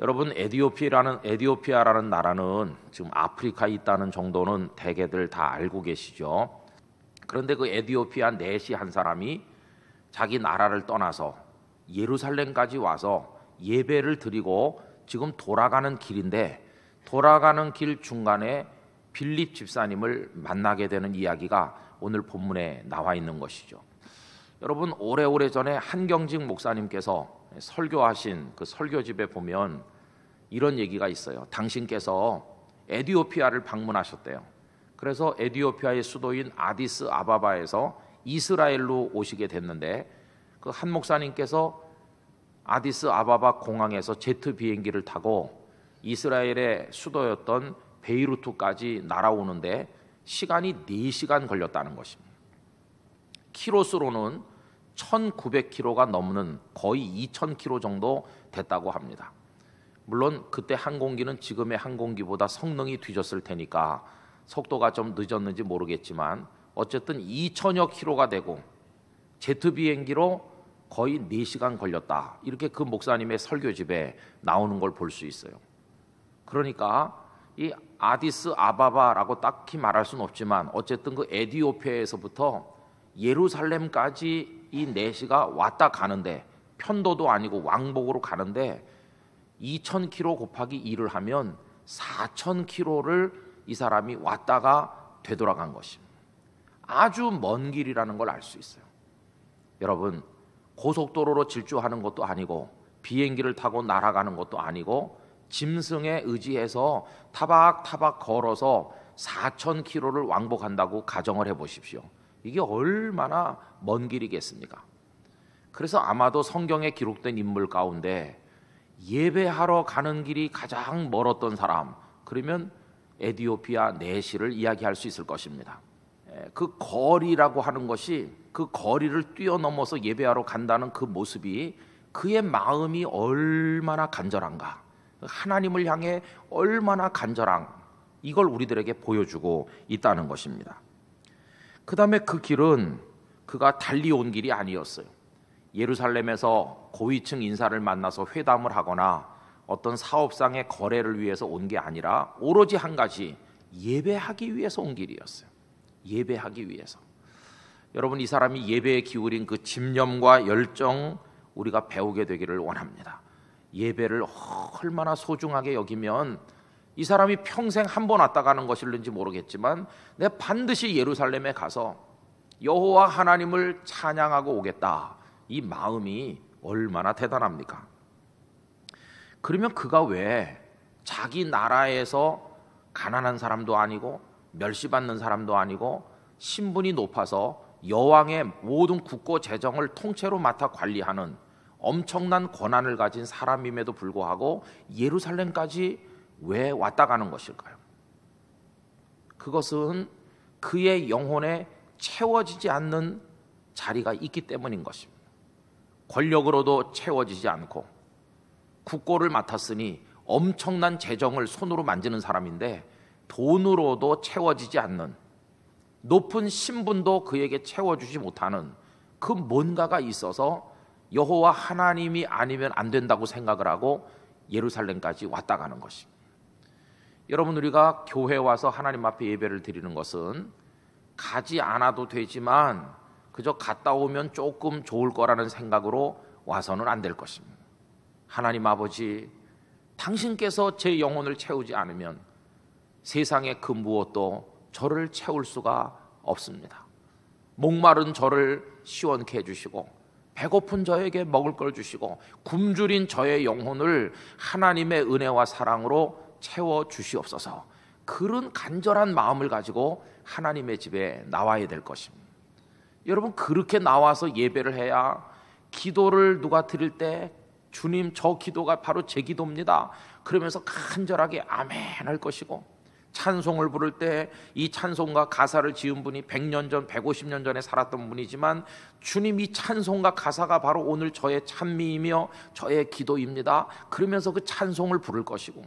여러분, 에디오피아라는 나라는 지금 아프리카에 있다는 정도는 대개들 다 알고 계시죠. 그런데 그 에디오피아 내시 한 사람이 자기 나라를 떠나서 예루살렘까지 와서 예배를 드리고 지금 돌아가는 길인데, 돌아가는 길 중간에 빌립 집사님을 만나게 되는 이야기가 오늘 본문에 나와 있는 것이죠. 여러분, 오래오래 전에 한경직 목사님께서 설교하신 그 설교집에 보면 이런 얘기가 있어요. 당신께서 에디오피아를 방문하셨대요. 그래서 에디오피아의 수도인 아디스 아바바에서 이스라엘로 오시게 됐는데, 그 한 목사님께서 아디스 아바바 공항에서 제트 비행기를 타고 이스라엘의 수도였던 베이루트까지 날아오는데 시간이 4시간 걸렸다는 것입니다. 키로수로는 1900km가 넘는 거의 2000km 정도 됐다고 합니다. 물론 그때 항공기는 지금의 항공기보다 성능이 뒤졌을 테니까 속도가 좀 늦었는지 모르겠지만 어쨌든 2000여 킬로가 되고 제트 비행기로 거의 4시간 걸렸다, 이렇게 그 목사님의 설교집에 나오는 걸 볼 수 있어요. 그러니까 이 아디스 아바바라고 딱히 말할 수는 없지만 어쨌든 그 에디오피아에서부터 예루살렘까지 이 4시가 왔다 가는데, 편도도 아니고 왕복으로 가는데 2000km 곱하기 2를 하면 4000km를 이 사람이 왔다가 되돌아간 것입니다. 아주 먼 길이라는 걸 알 수 있어요. 여러분, 고속도로로 질주하는 것도 아니고 비행기를 타고 날아가는 것도 아니고 짐승에 의지해서 타박타박 걸어서 4000km를 왕복한다고 가정을 해보십시오. 이게 얼마나 먼 길이겠습니까? 그래서 아마도 성경에 기록된 인물 가운데 예배하러 가는 길이 가장 멀었던 사람, 그러면 에디오피아 내시를 이야기할 수 있을 것입니다. 그 거리라고 하는 것이, 그 거리를 뛰어넘어서 예배하러 간다는 그 모습이 그의 마음이 얼마나 간절한가, 하나님을 향해 얼마나 간절한, 이걸 우리들에게 보여주고 있다는 것입니다. 그 다음에 그 길은 그가 달리온 길이 아니었어요. 예루살렘에서 고위층 인사를 만나서 회담을 하거나 어떤 사업상의 거래를 위해서 온 게 아니라 오로지 한 가지, 예배하기 위해서 온 길이었어요. 예배하기 위해서. 여러분, 이 사람이 예배에 기울인 그 집념과 열정, 우리가 배우게 되기를 원합니다. 예배를 얼마나 소중하게 여기면 이 사람이 평생 한 번 왔다 가는 것일는지 모르겠지만 내가 반드시 예루살렘에 가서 여호와 하나님을 찬양하고 오겠다, 이 마음이 얼마나 대단합니까? 그러면 그가 왜 자기 나라에서 가난한 사람도 아니고 멸시받는 사람도 아니고 신분이 높아서 여왕의 모든 국고 재정을 통째로 맡아 관리하는 엄청난 권한을 가진 사람임에도 불구하고 예루살렘까지 왜 왔다 가는 것일까요? 그것은 그의 영혼에 채워지지 않는 자리가 있기 때문인 것입니다. 권력으로도 채워지지 않고 국고를 맡았으니 엄청난 재정을 손으로 만지는 사람인데 돈으로도 채워지지 않는, 높은 신분도 그에게 채워주지 못하는 그 뭔가가 있어서 여호와 하나님이 아니면 안 된다고 생각을 하고 예루살렘까지 왔다 가는 것입니다. 여러분, 우리가 교회에 와서 하나님 앞에 예배를 드리는 것은 가지 않아도 되지만 그저 갔다 오면 조금 좋을 거라는 생각으로 와서는 안 될 것입니다. 하나님 아버지, 당신께서 제 영혼을 채우지 않으면 세상의 그 무엇도 저를 채울 수가 없습니다. 목마른 저를 시원케 해주시고 배고픈 저에게 먹을 걸 주시고 굶주린 저의 영혼을 하나님의 은혜와 사랑으로 채워주시옵소서. 그런 간절한 마음을 가지고 하나님의 집에 나와야 될 것입니다. 여러분, 그렇게 나와서 예배를 해야 기도를 누가 드릴 때 주님, 저 기도가 바로 제 기도입니다, 그러면서 간절하게 아멘 할 것이고, 찬송을 부를 때 이 찬송가 가사를 지은 분이 100년 전, 150년 전에 살았던 분이지만 주님, 이 찬송가 가사가 바로 오늘 저의 찬미이며 저의 기도입니다, 그러면서 그 찬송을 부를 것이고,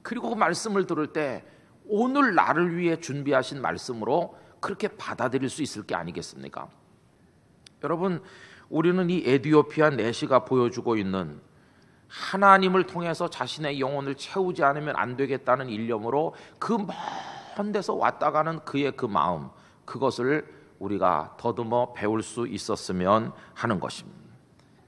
그리고 그 말씀을 들을 때 오늘 나를 위해 준비하신 말씀으로 그렇게 받아들일 수 있을 게 아니겠습니까? 여러분, 우리는 이 에디오피아 내시가 보여주고 있는 하나님을 통해서 자신의 영혼을 채우지 않으면 안 되겠다는 일념으로 그 먼 데서 왔다 가는 그의 그 마음, 그것을 우리가 더듬어 배울 수 있었으면 하는 것입니다.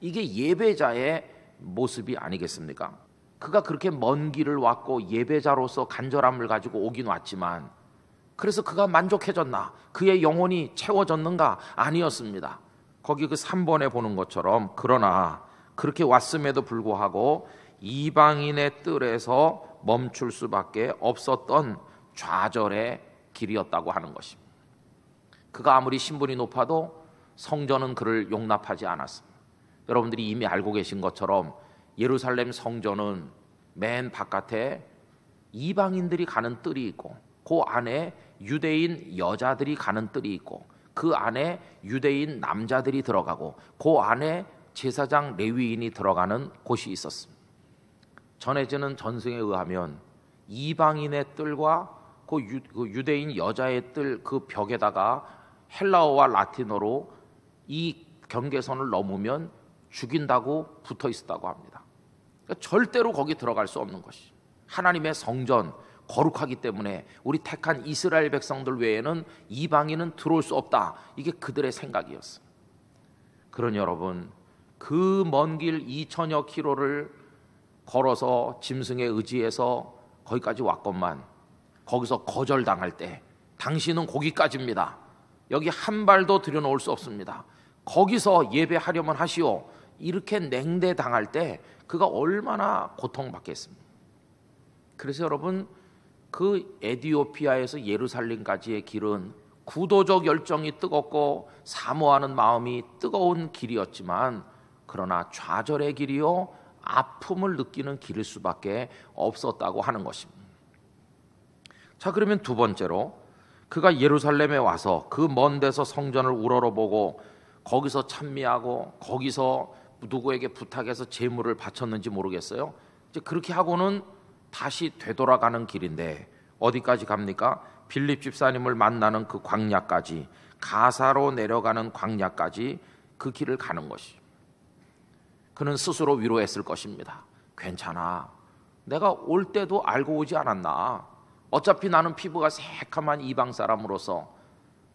이게 예배자의 모습이 아니겠습니까? 그가 그렇게 먼 길을 왔고 예배자로서 간절함을 가지고 오긴 왔지만, 그래서 그가 만족해졌나? 그의 영혼이 채워졌는가? 아니었습니다. 거기 그 3번에 보는 것처럼, 그러나 그렇게 왔음에도 불구하고 이방인의 뜰에서 멈출 수밖에 없었던 좌절의 길이었다고 하는 것입니다. 그가 아무리 신분이 높아도 성전은 그를 용납하지 않았습니다. 여러분들이 이미 알고 계신 것처럼 예루살렘 성전은 맨 바깥에 이방인들이 가는 뜰이 있고, 그 안에 유대인 여자들이 가는 뜰이 있고, 그 안에 유대인 남자들이 들어가고, 그 안에 제사장 레위인이 들어가는 곳이 있었습니다. 전해지는 전승에 의하면 이방인의 뜰과 그 유대인 여자의 뜰 그 벽에다가 헬라어와 라틴어로 이 경계선을 넘으면 죽인다고 붙어 있었다고 합니다. 그러니까 절대로 거기 들어갈 수 없는 것이, 하나님의 성전 거룩하기 때문에 우리 택한 이스라엘 백성들 외에는 이방인은 들어올 수 없다. 이게 그들의 생각이었어요. 그러니 여러분, 그 먼 길 2000여 킬로를 걸어서 짐승에 의지해서 거기까지 왔건만, 거기서 거절당할 때 당신은 거기까지입니다, 여기 한 발도 들여놓을 수 없습니다, 거기서 예배하려면 하시오, 이렇게 냉대당할 때 그가 얼마나 고통받겠습니까? 그래서 여러분, 그 에디오피아에서 예루살렘까지의 길은 구도적 열정이 뜨겁고 사모하는 마음이 뜨거운 길이었지만, 그러나 좌절의 길이요 아픔을 느끼는 길일 수밖에 없었다고 하는 것입니다. 자, 그러면 두 번째로, 그가 예루살렘에 와서 그 먼 데서 성전을 우러러보고 거기서 찬미하고 거기서 누구에게 부탁해서 제물을 바쳤는지 모르겠어요. 이제 그렇게 하고는 다시 되돌아가는 길인데 어디까지 갑니까? 빌립 집사님을 만나는 그 광야까지, 가사로 내려가는 광야까지 그 길을 가는 것이, 그는 스스로 위로했을 것입니다. 괜찮아, 내가 올 때도 알고 오지 않았나? 어차피 나는 피부가 새카만 이방 사람으로서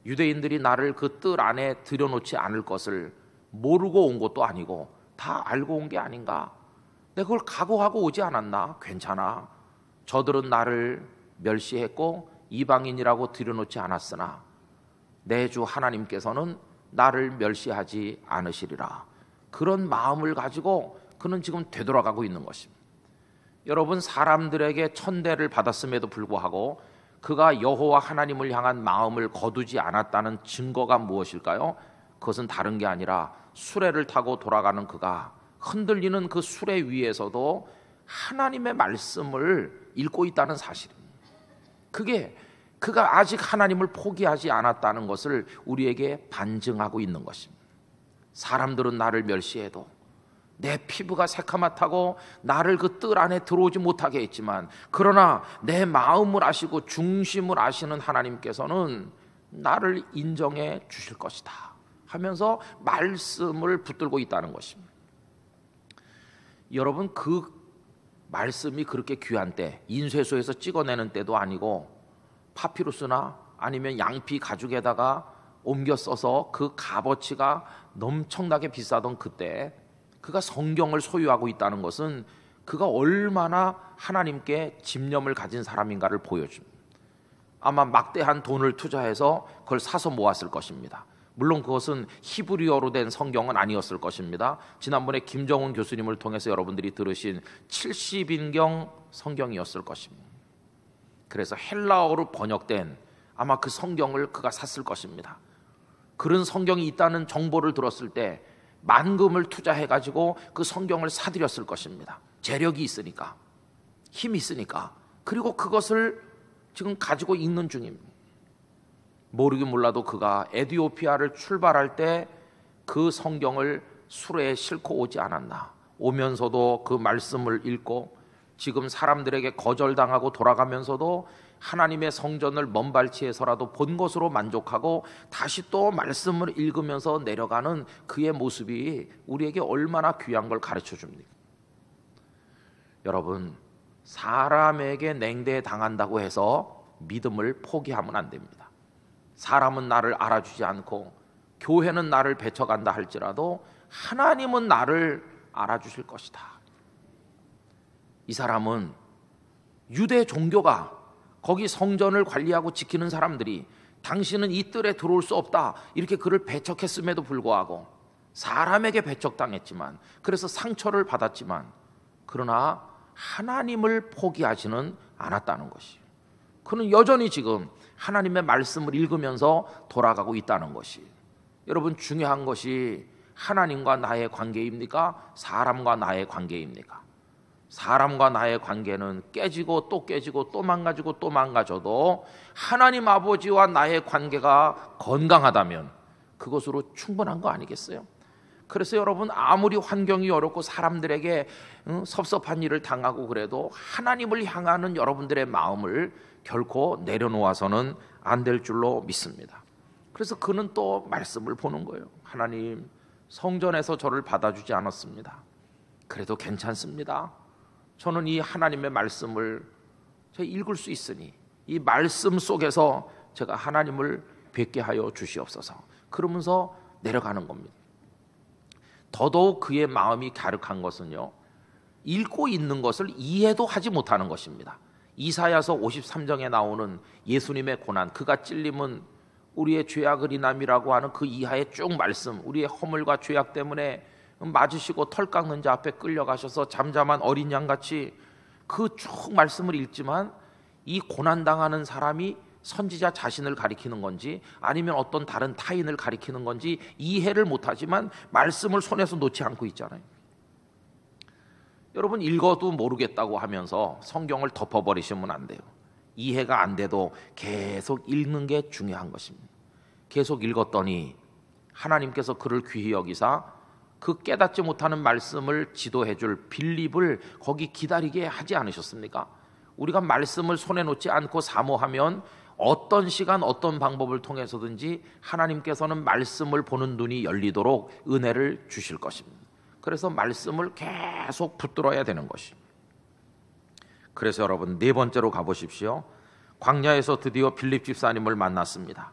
유대인들이 나를 그 뜰 안에 들여놓지 않을 것을 모르고 온 것도 아니고 다 알고 온 게 아닌가? 내가 그걸 각오하고 오지 않았나? 괜찮아, 저들은 나를 멸시했고 이방인이라고 들여놓지 않았으나 내 주 하나님께서는 나를 멸시하지 않으시리라. 그런 마음을 가지고 그는 지금 되돌아가고 있는 것입니다. 여러분, 사람들에게 천대를 받았음에도 불구하고 그가 여호와 하나님을 향한 마음을 거두지 않았다는 증거가 무엇일까요? 그것은 다른 게 아니라 수레를 타고 돌아가는 그가 흔들리는 그 수레 위에서도 하나님의 말씀을 읽고 있다는 사실입니다. 그게 그가 아직 하나님을 포기하지 않았다는 것을 우리에게 반증하고 있는 것입니다. 사람들은 나를 멸시해도, 내 피부가 새카맣다고 나를 그 뜰 안에 들어오지 못하게 했지만, 그러나 내 마음을 아시고 중심을 아시는 하나님께서는 나를 인정해 주실 것이다 하면서 말씀을 붙들고 있다는 것입니다. 여러분, 그 말씀이 그렇게 귀한 때, 인쇄소에서 찍어내는 때도 아니고 파피루스나 아니면 양피 가죽에다가 옮겨 써서 그 값어치가 넘청나게 비싸던 그때 그가 성경을 소유하고 있다는 것은 그가 얼마나 하나님께 집념을 가진 사람인가를 보여줍니다. 아마 막대한 돈을 투자해서 그걸 사서 모았을 것입니다. 물론 그것은 히브리어로 된 성경은 아니었을 것입니다. 지난번에 김정은 교수님을 통해서 여러분들이 들으신 70인경 성경이었을 것입니다. 그래서 헬라어로 번역된 아마 그 성경을 그가 샀을 것입니다. 그런 성경이 있다는 정보를 들었을 때 만금을 투자해가지고 그 성경을 사들였을 것입니다. 재력이 있으니까, 힘이 있으니까. 그리고 그것을 지금 가지고 읽는 중입니다. 모르긴 몰라도 그가 에디오피아를 출발할 때 그 성경을 수레에 싣고 오지 않았나. 오면서도 그 말씀을 읽고, 지금 사람들에게 거절당하고 돌아가면서도 하나님의 성전을 먼 발치에서라도 본 것으로 만족하고 다시 또 말씀을 읽으면서 내려가는 그의 모습이 우리에게 얼마나 귀한 걸 가르쳐 줍니까? 여러분, 사람에게 냉대당한다고 해서 믿음을 포기하면 안 됩니다. 사람은 나를 알아주지 않고 교회는 나를 배척한다 할지라도 하나님은 나를 알아주실 것이다. 이 사람은 유대 종교가, 거기 성전을 관리하고 지키는 사람들이 당신은 이 뜰에 들어올 수 없다 이렇게 그를 배척했음에도 불구하고, 사람에게 배척당했지만, 그래서 상처를 받았지만, 그러나 하나님을 포기하지는 않았다는 것이, 그는 여전히 지금 하나님의 말씀을 읽으면서 돌아가고 있다는 것이, 여러분, 중요한 것이 하나님과 나의 관계입니까? 사람과 나의 관계입니까? 사람과 나의 관계는 깨지고 또 깨지고 또 망가지고 또 망가져도 하나님 아버지와 나의 관계가 건강하다면 그것으로 충분한 거 아니겠어요? 그래서 여러분, 아무리 환경이 어렵고 사람들에게 섭섭한 일을 당하고 그래도 하나님을 향하는 여러분들의 마음을 결코 내려놓아서는 안 될 줄로 믿습니다. 그래서 그는 또 말씀을 보는 거예요. 하나님, 성전에서 저를 받아주지 않았습니다. 그래도 괜찮습니다. 저는 이 하나님의 말씀을 제가 읽을 수 있으니 이 말씀 속에서 제가 하나님을 뵙게 하여 주시옵소서. 그러면서 내려가는 겁니다. 더더욱 그의 마음이 갸륵한 것은요, 읽고 있는 것을 이해도 하지 못하는 것입니다. 이사야서 53장에 나오는 예수님의 고난, 그가 찔림은 우리의 죄악을 인함이라고 하는 그 이하의 쭉 말씀, 우리의 허물과 죄악 때문에 맞으시고 털 깎는 자 앞에 끌려가셔서 잠잠한 어린 양같이 그 쭉 말씀을 읽지만, 이 고난당하는 사람이 선지자 자신을 가리키는 건지 아니면 어떤 다른 타인을 가리키는 건지 이해를 못하지만 말씀을 손에서 놓지 않고 있잖아요. 여러분, 읽어도 모르겠다고 하면서 성경을 덮어버리시면 안 돼요. 이해가 안 돼도 계속 읽는 게 중요한 것입니다. 계속 읽었더니 하나님께서 그를 귀히 여기사 그 깨닫지 못하는 말씀을 지도해 줄 빌립을 거기 기다리게 하지 않으셨습니까? 우리가 말씀을 손에 놓지 않고 사모하면 어떤 시간 어떤 방법을 통해서든지 하나님께서는 말씀을 보는 눈이 열리도록 은혜를 주실 것입니다. 그래서 말씀을 계속 붙들어야 되는 것입니다. 그래서 여러분, 네 번째로 가보십시오. 광야에서 드디어 빌립 집사님을 만났습니다.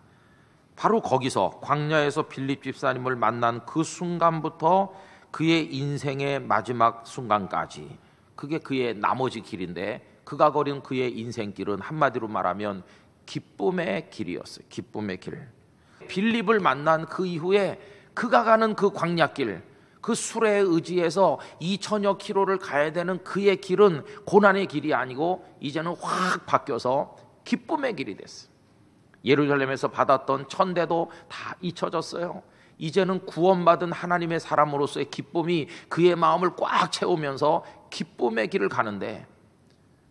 바로 거기서 광야에서 빌립 집사님을 만난 그 순간부터 그의 인생의 마지막 순간까지, 그게 그의 나머지 길인데, 그가 걸은 그의 인생길은 한마디로 말하면 기쁨의 길이었어요. 기쁨의 길. 빌립을 만난 그 이후에 그가 가는 그 광야길, 그 수레에 의지해서 2000여 킬로를 가야 되는 그의 길은 고난의 길이 아니고 이제는 확 바뀌어서 기쁨의 길이 됐어요. 예루살렘에서 받았던 천대도 다 잊혀졌어요. 이제는 구원받은 하나님의 사람으로서의 기쁨이 그의 마음을 꽉 채우면서 기쁨의 길을 가는데,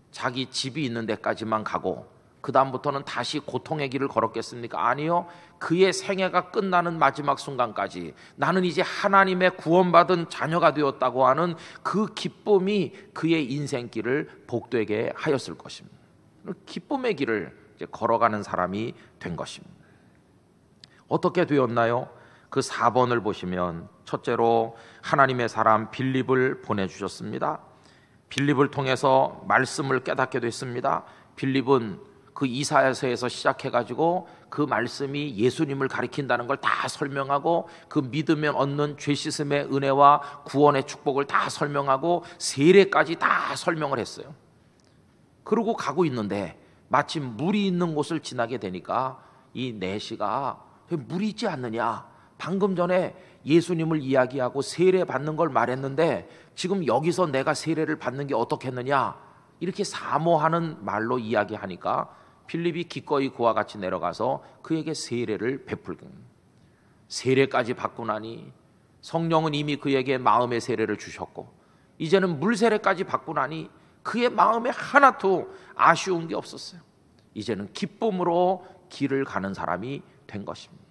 자기 집이 있는 데까지만 가고 그 다음부터는 다시 고통의 길을 걸었겠습니까? 아니요. 그의 생애가 끝나는 마지막 순간까지 나는 이제 하나님의 구원받은 자녀가 되었다고 하는 그 기쁨이 그의 인생길을 복되게 하였을 것입니다. 기쁨의 길을 이제 걸어가는 사람이 된 것입니다. 어떻게 되었나요? 그 4번을 보시면 첫째로 하나님의 사람 빌립을 보내주셨습니다. 빌립을 통해서 말씀을 깨닫게 됐습니다. 빌립은 그 이사야서에서 시작해가지고 그 말씀이 예수님을 가리킨다는 걸 다 설명하고, 그 믿으면 얻는 죄 씻음의 은혜와 구원의 축복을 다 설명하고 세례까지 다 설명을 했어요. 그러고 가고 있는데 마침 물이 있는 곳을 지나게 되니까 이 내시가 물이 있지 않느냐, 방금 전에 예수님을 이야기하고 세례 받는 걸 말했는데 지금 여기서 내가 세례를 받는 게 어떻겠느냐, 이렇게 사모하는 말로 이야기하니까 빌립이 기꺼이 그와 같이 내려가서 그에게 세례를 베풀고, 세례까지 받고 나니 성령은 이미 그에게 마음의 세례를 주셨고, 이제는 물 세례까지 받고 나니 그의 마음에 하나도 아쉬운 게 없었어요. 이제는 기쁨으로 길을 가는 사람이 된 것입니다.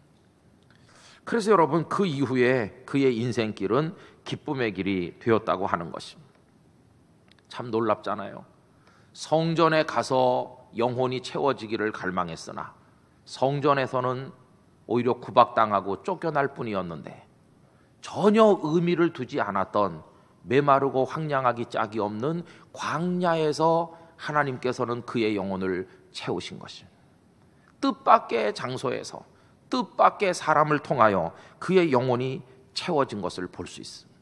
그래서 여러분, 그 이후에 그의 인생길은 기쁨의 길이 되었다고 하는 것입니다. 참 놀랍잖아요. 성전에 가서 영혼이 채워지기를 갈망했으나 성전에서는 오히려 구박당하고 쫓겨날 뿐이었는데, 전혀 의미를 두지 않았던 메마르고 황량하기 짝이 없는 광야에서 하나님께서는 그의 영혼을 채우신 것입니다. 뜻밖의 장소에서 뜻밖의 사람을 통하여 그의 영혼이 채워진 것을 볼 수 있습니다.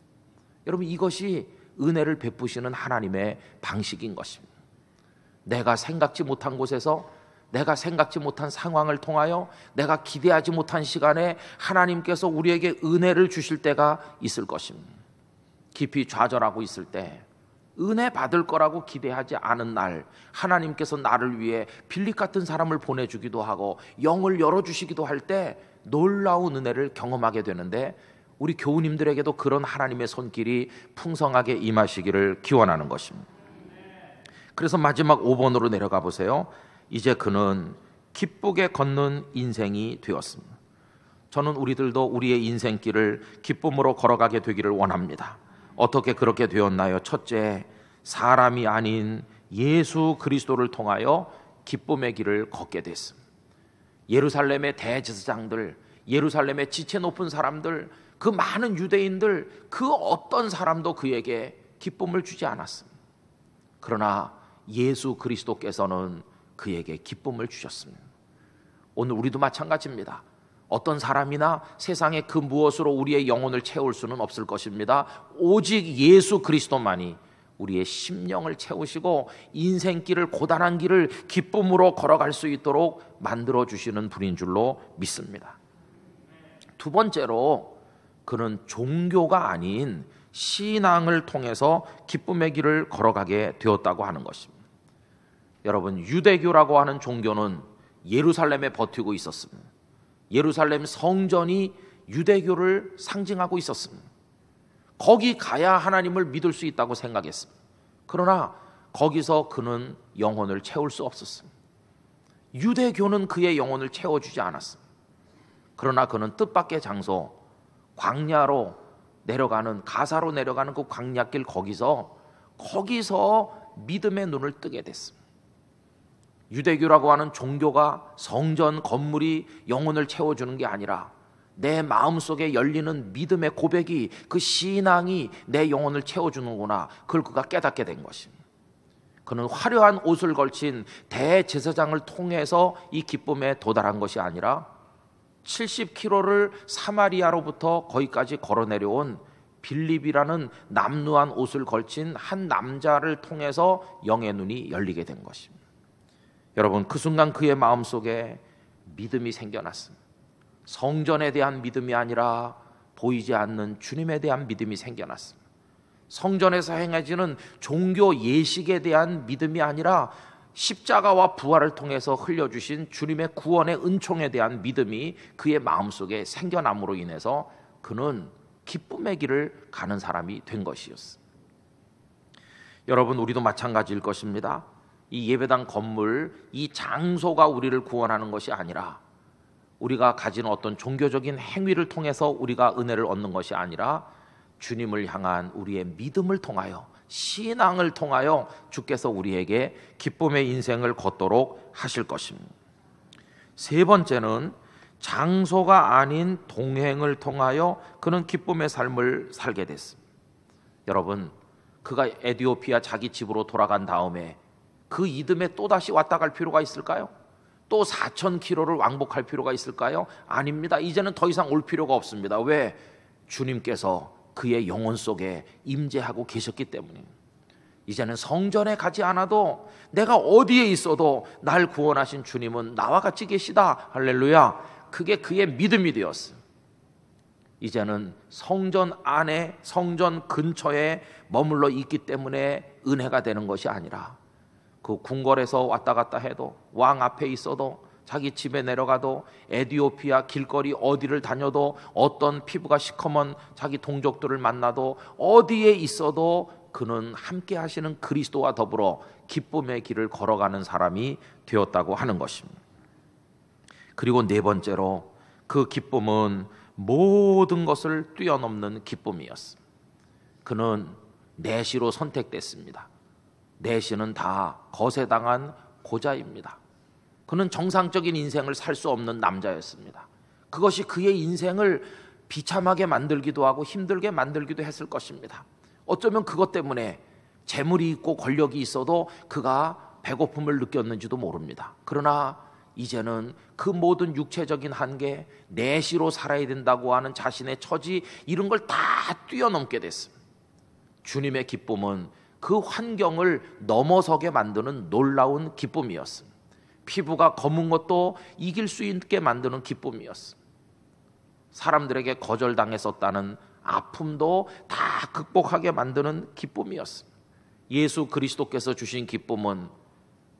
여러분, 이것이 은혜를 베푸시는 하나님의 방식인 것입니다. 내가 생각지 못한 곳에서, 내가 생각지 못한 상황을 통하여, 내가 기대하지 못한 시간에 하나님께서 우리에게 은혜를 주실 때가 있을 것입니다. 깊이 좌절하고 있을 때, 은혜 받을 거라고 기대하지 않은 날, 하나님께서 나를 위해 빌립 같은 사람을 보내주기도 하고 영을 열어주시기도 할 때 놀라운 은혜를 경험하게 되는데, 우리 교우님들에게도 그런 하나님의 손길이 풍성하게 임하시기를 기원하는 것입니다. 그래서 마지막 5번으로 내려가 보세요. 이제 그는 기쁘게 걷는 인생이 되었습니다. 저는 우리들도 우리의 인생길을 기쁨으로 걸어가게 되기를 원합니다. 어떻게 그렇게 되었나요? 첫째, 사람이 아닌 예수 그리스도를 통하여 기쁨의 길을 걷게 됐습니다. 예루살렘의 대제사장들, 예루살렘의 지체 높은 사람들, 그 많은 유대인들, 그 어떤 사람도 그에게 기쁨을 주지 않았습니다. 그러나 예수 그리스도께서는 그에게 기쁨을 주셨습니다. 오늘 우리도 마찬가지입니다. 어떤 사람이나 세상의 그 무엇으로 우리의 영혼을 채울 수는 없을 것입니다. 오직 예수 그리스도만이 우리의 심령을 채우시고 인생길을, 고단한 길을 기쁨으로 걸어갈 수 있도록 만들어주시는 분인 줄로 믿습니다. 두 번째로, 그는 종교가 아닌 신앙을 통해서 기쁨의 길을 걸어가게 되었다고 하는 것입니다. 여러분, 유대교라고 하는 종교는 예루살렘에 버티고 있었습니다. 예루살렘 성전이 유대교를 상징하고 있었습니다. 거기 가야 하나님을 믿을 수 있다고 생각했습니다. 그러나 거기서 그는 영혼을 채울 수 없었습니다. 유대교는 그의 영혼을 채워주지 않았습니다. 그러나 그는 뜻밖의 장소, 광야로 내려가는, 가사로 내려가는 그 광야길, 거기서 믿음의 눈을 뜨게 됐습니다. 유대교라고 하는 종교가 성전 건물이 영혼을 채워주는 게 아니라 내 마음속에 열리는 믿음의 고백이, 그 신앙이 내 영혼을 채워주는구나, 그걸 그가 깨닫게 된 것입니다. 그는 화려한 옷을 걸친 대제사장을 통해서 이 기쁨에 도달한 것이 아니라 70km를 사마리아로부터 거기까지 걸어 내려온 빌립이라는 남루한 옷을 걸친 한 남자를 통해서 영의 눈이 열리게 된 것입니다. 여러분, 그 순간 그의 마음속에 믿음이 생겨났습니다. 성전에 대한 믿음이 아니라 보이지 않는 주님에 대한 믿음이 생겨났습니다. 성전에서 행해지는 종교 예식에 대한 믿음이 아니라 십자가와 부활을 통해서 흘려주신 주님의 구원의 은총에 대한 믿음이 그의 마음속에 생겨남으로 인해서 그는 기쁨의 길을 가는 사람이 된 것이었습니다. 여러분, 우리도 마찬가지일 것입니다. 이 예배당 건물, 이 장소가 우리를 구원하는 것이 아니라, 우리가 가진 어떤 종교적인 행위를 통해서 우리가 은혜를 얻는 것이 아니라 주님을 향한 우리의 믿음을 통하여, 신앙을 통하여 주께서 우리에게 기쁨의 인생을 걷도록 하실 것입니다. 세 번째는 장소가 아닌 동행을 통하여 그는 기쁨의 삶을 살게 됐습니다. 여러분, 그가 에티오피아 자기 집으로 돌아간 다음에 그 이듬해 또다시 왔다 갈 필요가 있을까요? 또 4,000km를 왕복할 필요가 있을까요? 아닙니다. 이제는 더 이상 올 필요가 없습니다. 왜? 주님께서 그의 영혼 속에 임재하고 계셨기 때문입니다. 이제는 성전에 가지 않아도, 내가 어디에 있어도 날 구원하신 주님은 나와 같이 계시다. 할렐루야. 그게 그의 믿음이 되었어요. 이제는 성전 안에, 성전 근처에 머물러 있기 때문에 은혜가 되는 것이 아니라, 그 궁궐에서 왔다 갔다 해도, 왕 앞에 있어도, 자기 집에 내려가도, 에티오피아 길거리 어디를 다녀도, 어떤 피부가 시커먼 자기 동족들을 만나도, 어디에 있어도 그는 함께 하시는 그리스도와 더불어 기쁨의 길을 걸어가는 사람이 되었다고 하는 것입니다. 그리고 네 번째로, 그 기쁨은 모든 것을 뛰어넘는 기쁨이었습니다. 그는 내시로 선택됐습니다. 내시는 다 거세당한 고자입니다. 그는 정상적인 인생을 살 수 없는 남자였습니다. 그것이 그의 인생을 비참하게 만들기도 하고 힘들게 만들기도 했을 것입니다. 어쩌면 그것 때문에 재물이 있고 권력이 있어도 그가 배고픔을 느꼈는지도 모릅니다. 그러나 이제는 그 모든 육체적인 한계, 내시로 살아야 된다고 하는 자신의 처지, 이런 걸 다 뛰어넘게 됐습니다. 주님의 기쁨은 그 환경을 넘어서게 만드는 놀라운 기쁨이었습니다. 피부가 검은 것도 이길 수 있게 만드는 기쁨이었습니다. 사람들에게 거절당했었다는 아픔도 다 극복하게 만드는 기쁨이었습니다. 예수 그리스도께서 주신 기쁨은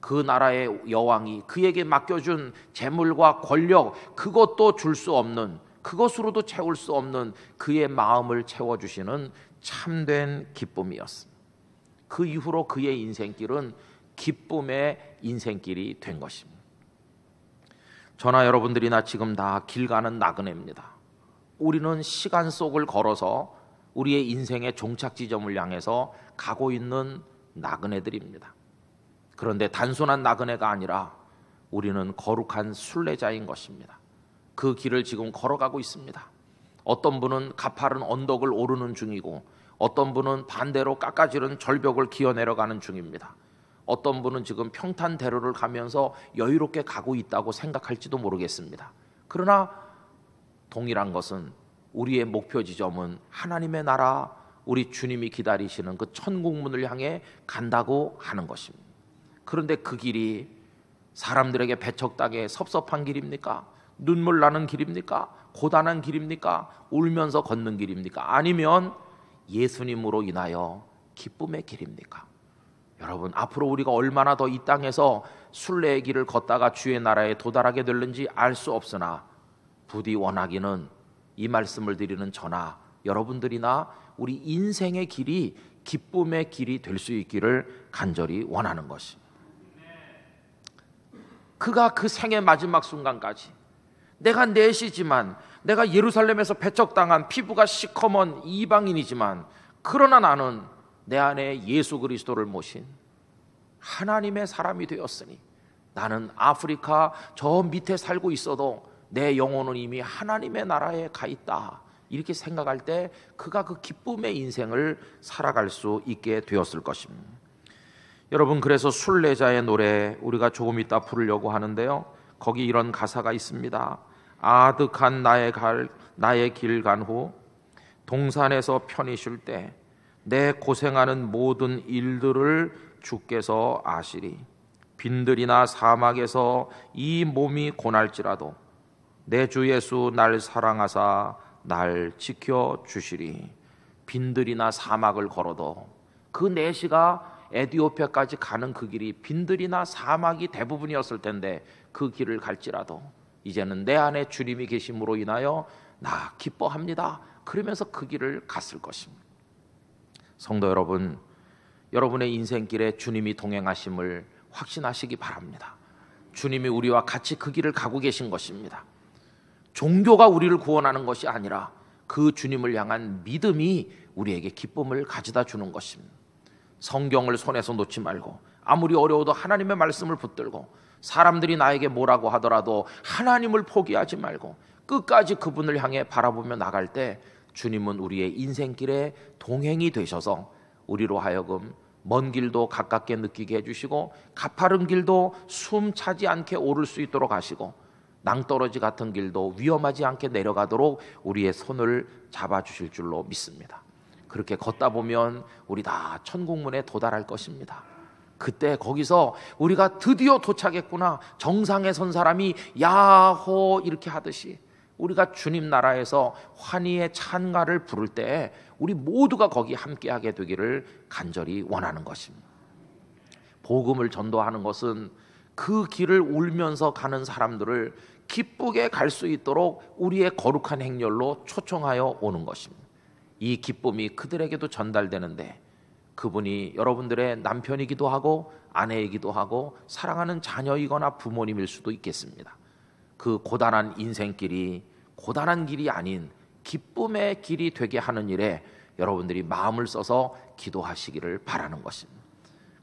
그 나라의 여왕이 그에게 맡겨준 재물과 권력, 그것도 줄 수 없는, 그것으로도 채울 수 없는 그의 마음을 채워주시는 참된 기쁨이었습니다. 그 이후로 그의 인생길은 기쁨의 인생길이 된 것입니다. 저나 여러분들이나 지금 다 길 가는 나그네입니다. 우리는 시간 속을 걸어서 우리의 인생의 종착 지점을 향해서 가고 있는 나그네들입니다. 그런데 단순한 나그네가 아니라 우리는 거룩한 순례자인 것입니다. 그 길을 지금 걸어가고 있습니다. 어떤 분은 가파른 언덕을 오르는 중이고, 어떤 분은 반대로 깎아지른 절벽을 기어 내려가는 중입니다. 어떤 분은 지금 평탄대로를 가면서 여유롭게 가고 있다고 생각할지도 모르겠습니다. 그러나 동일한 것은 우리의 목표 지점은 하나님의 나라, 우리 주님이 기다리시는 그 천국문을 향해 간다고 하는 것입니다. 그런데 그 길이 사람들에게 배척당해 섭섭한 길입니까? 눈물 나는 길입니까? 고단한 길입니까? 울면서 걷는 길입니까? 아니면 예수님으로 인하여 기쁨의 길입니까? 여러분, 앞으로 우리가 얼마나 더 이 땅에서 순례의 길을 걷다가 주의 나라에 도달하게 될는지 알 수 없으나 부디 원하기는 이 말씀을 드리는 저나 여러분들이나 우리 인생의 길이 기쁨의 길이 될 수 있기를 간절히 원하는 것입니다. 그가 그 생의 마지막 순간까지 내가 내시지만, 내가 예루살렘에서 배척당한 피부가 시커먼 이방인이지만, 그러나 나는 내 안에 예수 그리스도를 모신 하나님의 사람이 되었으니 나는 아프리카 저 밑에 살고 있어도 내 영혼은 이미 하나님의 나라에 가 있다, 이렇게 생각할 때 그가 그 기쁨의 인생을 살아갈 수 있게 되었을 것입니다. 여러분, 그래서 순례자의 노래 우리가 조금 이따 부르려고 하는데요, 거기 이런 가사가 있습니다. 아득한 나의 길 간 후 동산에서 편히 쉴 때 내 고생하는 모든 일들을 주께서 아시리. 빈들이나 사막에서 이 몸이 고날지라도 내 주 예수 날 사랑하사 날 지켜주시리. 빈들이나 사막을 걸어도 그 내시가 에티오피아까지 가는 그 길이 빈들이나 사막이 대부분이었을 텐데, 그 길을 갈지라도 이제는 내 안에 주님이 계심으로 인하여 나 기뻐합니다, 그러면서 그 길을 갔을 것입니다. 성도 여러분, 여러분의 인생길에 주님이 동행하심을 확신하시기 바랍니다. 주님이 우리와 같이 그 길을 가고 계신 것입니다. 종교가 우리를 구원하는 것이 아니라 그 주님을 향한 믿음이 우리에게 기쁨을 가져다 주는 것입니다. 성경을 손에서 놓지 말고, 아무리 어려워도 하나님의 말씀을 붙들고, 사람들이 나에게 뭐라고 하더라도 하나님을 포기하지 말고 끝까지 그분을 향해 바라보며 나갈 때 주님은 우리의 인생길에 동행이 되셔서 우리로 하여금 먼 길도 가깝게 느끼게 해주시고, 가파른 길도 숨 차지 않게 오를 수 있도록 하시고, 낭떠러지 같은 길도 위험하지 않게 내려가도록 우리의 손을 잡아주실 줄로 믿습니다. 그렇게 걷다 보면 우리 다 천국문에 도달할 것입니다. 그때 거기서 우리가 드디어 도착했구나, 정상에 선 사람이 야호 이렇게 하듯이 우리가 주님 나라에서 환희의 찬가를 부를 때 우리 모두가 거기 함께하게 되기를 간절히 원하는 것입니다. 복음을 전도하는 것은 그 길을 울면서 가는 사람들을 기쁘게 갈 수 있도록 우리의 거룩한 행렬로 초청하여 오는 것입니다. 이 기쁨이 그들에게도 전달되는데, 그분이 여러분들의 남편이기도 하고 아내이기도 하고 사랑하는 자녀이거나 부모님일 수도 있겠습니다. 그 고단한 인생길이 고단한 길이 아닌 기쁨의 길이 되게 하는 일에 여러분들이 마음을 써서 기도하시기를 바라는 것입니다.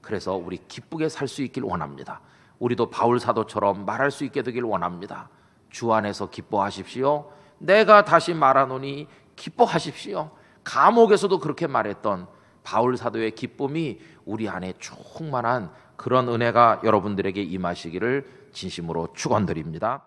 그래서 우리 기쁘게 살 수 있길 원합니다. 우리도 바울 사도처럼 말할 수 있게 되길 원합니다. 주 안에서 기뻐하십시오. 내가 다시 말하노니 기뻐하십시오. 감옥에서도 그렇게 말했던 바울 사도의 기쁨이 우리 안에 충만한 그런 은혜가 여러분들에게 임하시기를 진심으로 축원드립니다.